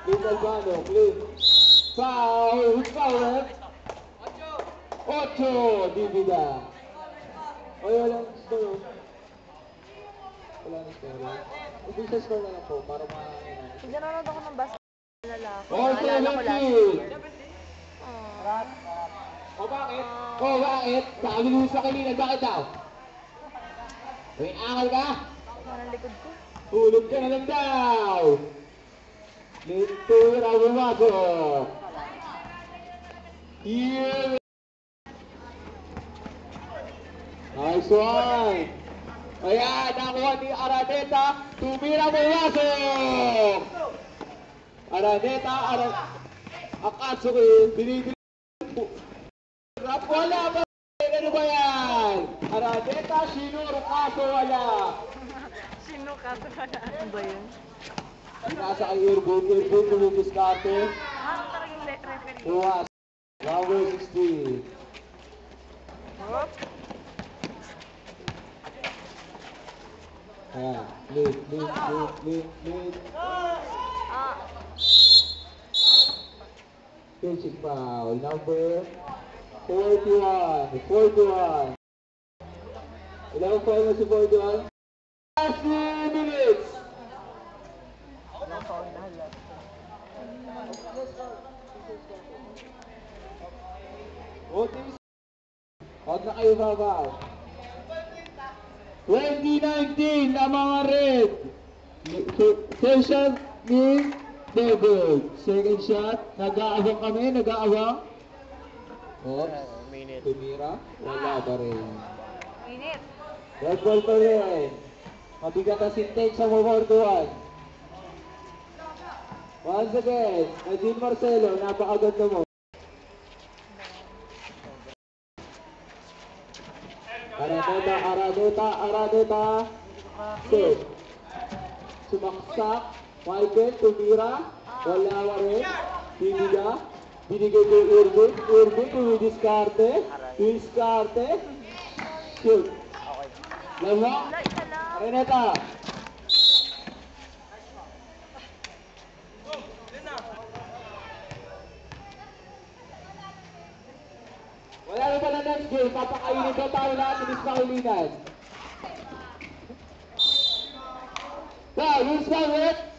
Clint Albano, Clint. Foul, foul, ref. 8, Divida. Oy, walang score. Wala na score. Ibig score na lang po, para Nanonood ako ng basketball lalaki. Oh, Naalala ko last year. O bakit? O bakit? Sabi mo sa kanina, bakit daw? May angal ka? Parang likod ko. Hulog ka na lang daw. Lintura bumasok. Yeah! Nice one! Ayan, nakuha ni Araneta. Tumira bumasok! Araneta, Akatsuki, binibili. Wala ba? Ano ba yan? Araneta, Shinuro, kaso wala. Sino kaso wala? Ano ba yun? Nasa kay Irvin, tumidiskarte. Ano talagang referee? Buwas. Number 16. Hop. Ayan, lead. Pitching foul, number 41. Ilang foul na si 41? Last 3 minutes! Huwag na kayo babaw. 2019 na mga red. First shot ni David. Second shot. Nag-aabang kami. Oops. Tumira. Wala pa rin. Minute. Red ball pa rin. Mabigat na sintage sa more to 1. Once again, Nadine Marcelo, napakaganda mo. Araneta. Save. Sumaksak. Michael, tumira. Wala pa rin. Binigay kay Irvin. Tumidiskarte. Shoot. Lama. Araneta. Wala na pala next game, papakainin ba tayo lahat ng Ismaulinan? Wow, who's that,